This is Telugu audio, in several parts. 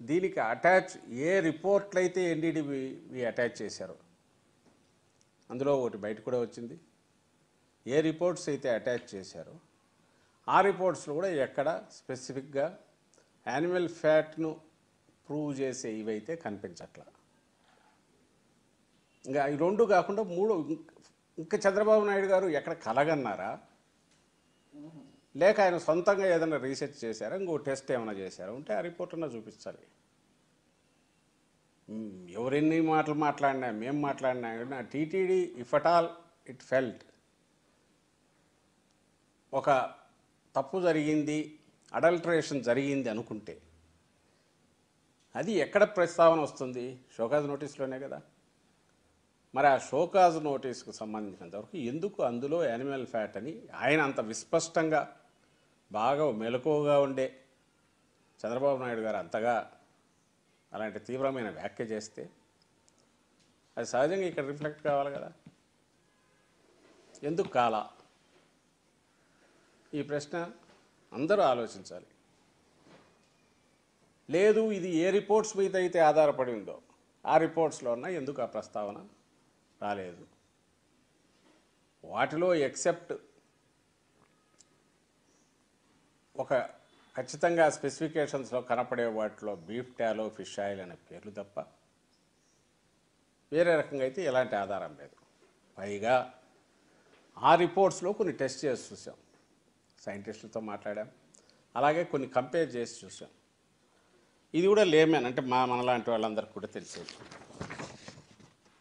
దీనికి అటాచ్ ఏ రిపోర్ట్లు అయితే ఎన్డీడీబీ అటాచ్ చేశారో అందులో ఒకటి బయట కూడా వచ్చింది. ఏ రిపోర్ట్స్ అయితే అటాచ్ చేశారో ఆ రిపోర్ట్స్లో కూడా ఎక్కడ స్పెసిఫిక్గా యానిమల్ ఫ్యాట్ను ప్రూవ్ చేసే ఇవైతే కనిపించట్లా. ఇంకా ఈ రెండు కాకుండా మూడు ఇంకా చంద్రబాబు నాయుడు గారు ఎక్కడ కలగన్నారా, లేక ఆయన సొంతంగా ఏదైనా రీసెర్చ్ చేశారా, ఇంకో టెస్ట్ ఏమైనా చేశారా ఉంటే ఆ రిపోర్ట్ అన్నా చూపించాలి. ఎవరెన్ని మాటలు మాట్లాడినా మేము మాట్లాడినా TTD if at all it felt ఒక తప్పు జరిగింది, అడల్టరేషన్ జరిగింది అనుకుంటే అది ఎక్కడ ప్రస్తావన వస్తుంది? షోకాజ్ నోటీస్లోనే కదా. మరి ఆ షోకాజ్ నోటీస్కు సంబంధించినంతవరకు ఎందుకు అందులో యానిమల్ ఫ్యాట్ అని ఆయన అంత విస్పష్టంగా బాగా మెలకువగా ఉండే చంద్రబాబు నాయుడు గారు అంతగా అలాంటి తీవ్రమైన వ్యాఖ్య చేస్తే అది సహజంగా ఇక్కడ రిఫ్లెక్ట్ కావాలి కదా. ఎందుకు కాలా? ఈ ప్రశ్న అందరూ ఆలోచించాలి. లేదు ఇది ఏ రిపోర్ట్స్ మీద అయితే ఆధారపడి ఉందో ఆ రిపోర్ట్స్లో ఉన్న ఎందుకు ఆ ప్రస్తావన రాలేదు? వాటిలో ఎక్సెప్ట్ ఒక ఖచ్చితంగా స్పెసిఫికేషన్స్లో కనపడే వాటిలో బీఫ్ టాలో, ఫిష్ ఆయిల్ అనే పేర్లు తప్ప వేరే రకంగా అయితే ఎలాంటి ఆధారం లేదు. పైగా ఆ రిపోర్ట్స్లో కొన్ని టెస్ట్ చేసి చూసాం, సైంటిస్టులతో మాట్లాడాం, అలాగే కొన్ని కంపేర్ చేసి చూసాం. ఇది కూడా లేమన్ అంటే మనలాంటి వాళ్ళందరికీ కూడా తెలిసేది.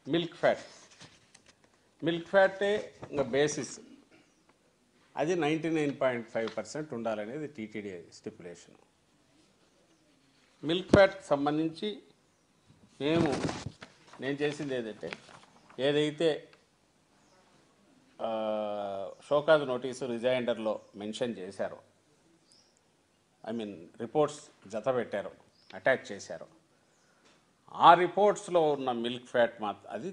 మిల్క్ ఫ్యాటే ఇంకా బేసిస్, అది 99.5% ఉండాలనేది టీటీడీ స్టిపులేషన్. మిల్క్ ఫ్యాట్కి సంబంధించి నేను చేసింది ఏదైతే షోకాజ్ నోటీసు రిజైండర్లో మెన్షన్ చేశారో, రిపోర్ట్స్ జత పెట్టారు, అటాచ్ చేశారు, ఆ రిపోర్ట్స్లో ఉన్న మిల్క్ ఫ్యాట్ అది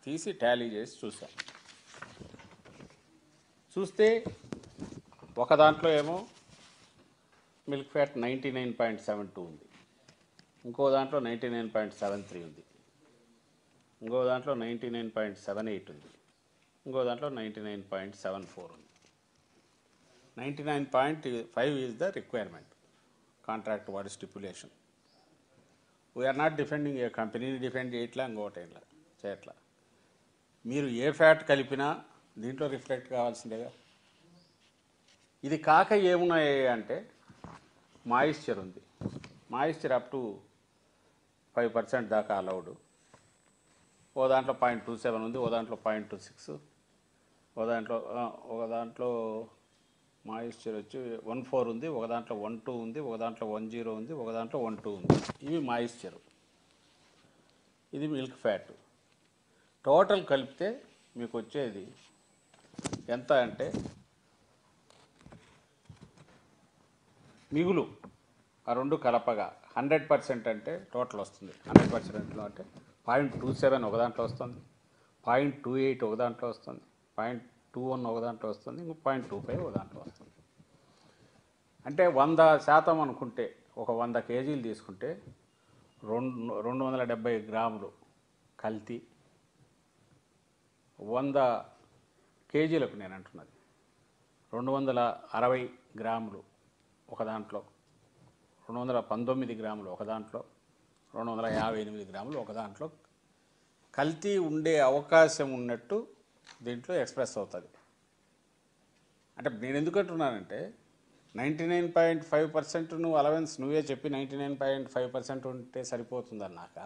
తీసి టాలీ చేసి చూస్తే ఒక దాంట్లో ఏమో మిల్క్ ఫ్యాట్ 99.72 ఉంది, ఇంకో దాంట్లో 99.73 ఉంది, ఇంకో దాంట్లో 99.78 ఉంది, ఇంకో దాంట్లో 99.74 ఉంది. 99.5 ఈజ్ ద రిక్వైర్మెంట్ కాంట్రాక్ట్ వాడి స్టిపులేషన్. వీఆర్ నాట్ డిఫెండింగ్ ఏ కంపెనీని డిఫెండ్ చేయట్లా, ఇంకోటి చేయట్లా. మీరు ఏ ఫ్యాట్ కలిపినా దీంట్లో రిఫ్లెక్ట్ కావాల్సిందేగా. ఇది కాక ఏమున్నాయి అంటే మాయిశ్చర్ ఉంది. మాయిశ్చర్ అప్ టు 5% దాకా అలౌడ్. ఓ దాంట్లో 0.27 ఉంది, ఓ దాంట్లో 0.26, ఒక దాంట్లో మాయిశ్చర్ వచ్చి 1.4 ఉంది, ఒక దాంట్లో 1.2 ఉంది, ఒక దాంట్లో 1.0 ఉంది, ఒక దాంట్లో 1.2 ఉంది. ఇవి మాయిశ్చరు, ఇది మిల్క్ ఫ్యాట్. టోటల్ కలిపితే మీకు వచ్చేది ఎంత అంటే మిగులు ఆ రెండు కలపగా 100% అంటే టోటల్ వస్తుంది. 100%లో అంటే 0.27 ఒక దాంట్లో వస్తుంది, 0.28 ఒక దాంట్లో వస్తుంది, 0.21 ఒక దాంట్లో వస్తుంది, ఇంకో 0.25 ఒక దాంట్లో వస్తుంది. అంటే 100% అనుకుంటే ఒక 100 కేజీలు తీసుకుంటే 270 గ్రాములు కల్తీ. 100 కేజీలకు నేను అంటున్నది 260 గ్రాములు ఒక దాంట్లో, 219 గ్రాములు ఒక దాంట్లో, 258 గ్రాములు ఒక దాంట్లో కల్తీ ఉండే అవకాశం ఉన్నట్టు దీంట్లో ఎక్స్ప్రెస్ అవుతుంది. అంటే నేను ఎందుకంటున్నానంటే 99.5% నువ్వు అలవెన్స్ నువ్వే చెప్పి 99.5% ఉంటే సరిపోతుందన్నాక,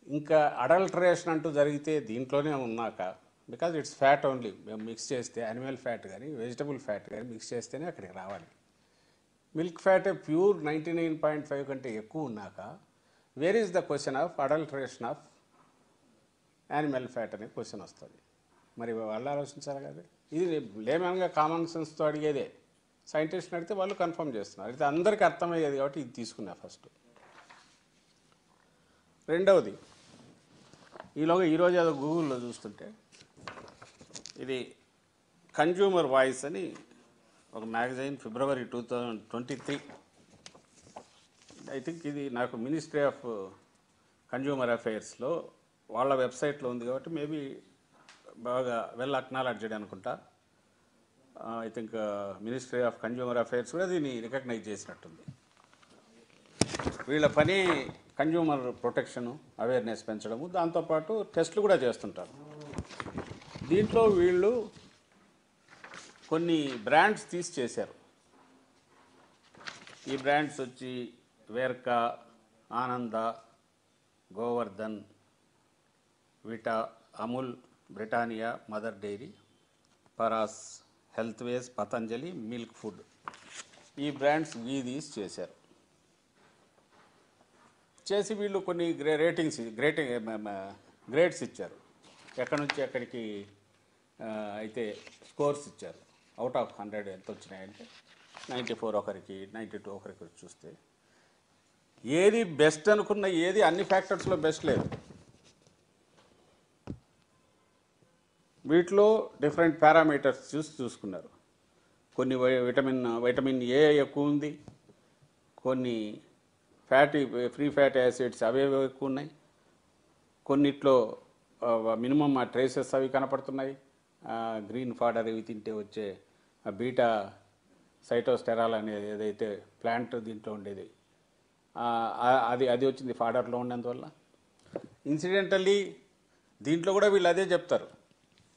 ఇంకా అడల్టరేషన్ అంటూ జరిగితే దీంట్లోనే ఉన్నాక, బికాజ్ ఇట్స్ ఫ్యాట్ ఓన్లీ, మేము మిక్స్ చేస్తే యానిమల్ ఫ్యాట్ కానీ వెజిటబుల్ ఫ్యాట్ కానీ మిక్స్ చేస్తేనే అక్కడికి రావాలి. మిల్క్ ఫ్యాట్ ప్యూర్ 99.5 కంటే ఎక్కువ ఉన్నాక where is the question of adulteration of animal fat అనే క్వశ్చన్ వస్తుంది. మరి వాళ్ళు ఆలోచించాలి కదా. ఇది లేమన్గా కామన్ సెన్స్తో అడిగేదే. సైంటిస్ట్ని అడిగితే వాళ్ళు కన్ఫర్మ్ చేస్తున్నారు. అయితే అందరికీ అర్థమయ్యేది కాబట్టి ఇది తీసుకున్నా ఫస్ట్. రెండవది, ఈరోజు ఏదో గూగుల్లో చూస్తుంటే ఇది కన్జ్యూమర్ వాయిస్ అని ఒక మ్యాగజైన్ February 2023 ఐ థింక్ ఇది నాకు మినిస్ట్రీ ఆఫ్ కన్జ్యూమర్ అఫైర్స్లో వాళ్ళ వెబ్సైట్లో ఉంది కాబట్టి మేబీ బాగా వెల్ అక్నాలెడ్జ్డ్ అనుకుంటా. I think ministry of consumer affairs కూడా దీన్ని రికగ్నైజ్ చేసినట్టుంది. వీళ్ళ పని కన్జ్యూమర్ ప్రొటెక్షను, అవేర్నెస్ పెంచడము, దాంతోపాటు టెస్టులు కూడా చేస్తుంటారు. దీంట్లో వీళ్ళు కొన్ని బ్రాండ్స్ తీసి చేశారు. ఈ బ్రాండ్స్ వచ్చి Verka, Ananda, Gowardhan, Vita, Amul, Britannia, Mother Dairy, Paras, Healthways, Patanjali, milk food, ఈ బ్రాండ్స్ తీసి చేశారు. చేసి వీళ్ళు కొన్ని గ్రేడ్స్ ఇచ్చారు. ఎక్కడి నుంచి ఎక్కడికి అయితే స్కోర్స్ ఇచ్చారు. అవుట్ ఆఫ్ 100 ఎంత వచ్చినాయంటే 94 ఒకరికి, 92 ఒకరికి చూస్తే ఏది బెస్ట్ అనుకున్న ఏది అన్ని ఫ్యాక్టర్స్లో బెస్ట్ లేదు. వీటిలో డిఫరెంట్ పారామీటర్స్ చూసుకున్నారు. కొన్ని విటమిన్ ఏ ఎక్కువ ఉంది, కొన్ని ఫ్రీ ఫ్యాటీ యాసిడ్స్ అవేవో ఎక్కువ ఉన్నాయి, కొన్నిట్లో మినిమం ఆ ట్రేసెస్ అవి కనపడుతున్నాయి. గ్రీన్ ఫాడర్ ఇవి తింటే వచ్చే బీటా సైటోస్టెరాల్ అనేది ఏదైతే ప్లాంట్ దీంట్లో ఉండేది అది వచ్చింది ఫాడర్లో ఉన్నందువల్ల. ఇన్సిడెంటల్లీ దీంట్లో కూడా వీళ్ళు అదే చెప్తారు.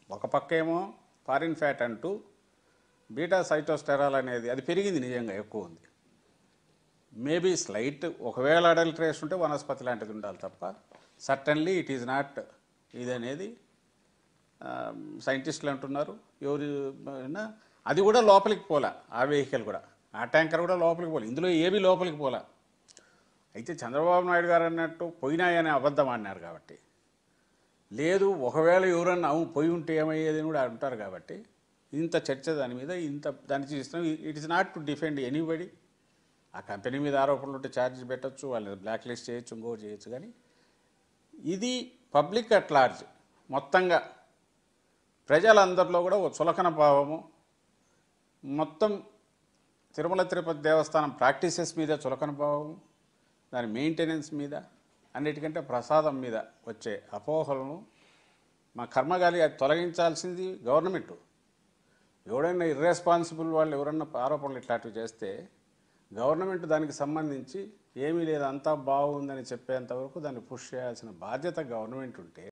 ఒక పక్క ఏమో ఫారిన్ ఫ్యాట్ అంటూ బీటా సైటోస్టెరాల్ అనేది అది పెరిగింది, నిజంగా ఎక్కువ ఉంది. మేబీ స్లైట్ ఒకవేళ అడల్ట్రేషన్ ఉంటే వనస్పతి లాంటిది ఉండాలి తప్ప సర్టన్లీ ఇట్ ఈజ్ నాట్ ఇది అనేది సైంటిస్టులు అంటున్నారు. ఎవరు అది కూడా లోపలికి పోలా, ఆ వెహికల్ కూడా, ఆ ట్యాంకర్ కూడా లోపలికి పోలే, ఇందులో ఏవి లోపలికి పోలా. అయితే చంద్రబాబు నాయుడు గారు అన్నట్టు పోయినాయనే అబద్ధం అన్నారు కాబట్టి, లేదు ఒకవేళ ఎవరన్నా పోయి ఉంటే ఏమయ్యేది కూడా అంటారు కాబట్టి ఇంత చర్చ దాని మీద, దాన్ని చేస్తున్నాం. It is not to defend anybody. ఆ కంపెనీ మీద ఆరోపణలు ఉంటే ఛార్జెస్ పెట్టచ్చు, వాళ్ళని బ్లాక్ లిస్ట్ చేయొచ్చు, ఇంకోటి చేయొచ్చు. కానీ ఇది పబ్లిక్ అట్ లార్జ్ మొత్తంగా ప్రజలందరిలో కూడా ఓ చులకన భావము, మొత్తం తిరుమల తిరుపతి దేవస్థానం ప్రాక్టీసెస్ మీద చులకన భావము, దాని మెయింటెనెన్స్ మీద, అన్నిటికంటే ప్రసాదం మీద వచ్చే అపోహలను మా కర్మగాలి అది తొలగించాల్సింది గవర్నమెంట్. ఎవడైనా ఇర్రెస్పాన్సిబుల్ వాళ్ళు ఎవరన్నా ఆరోపణలు ఇట్లాంటివి చేస్తే గవర్నమెంట్ దానికి సంబంధించి ఏమీ లేదు అంతా బాగుందని చెప్పేంతవరకు దాన్ని పుష్ చేయాల్సిన బాధ్యత గవర్నమెంట్ ఉంటే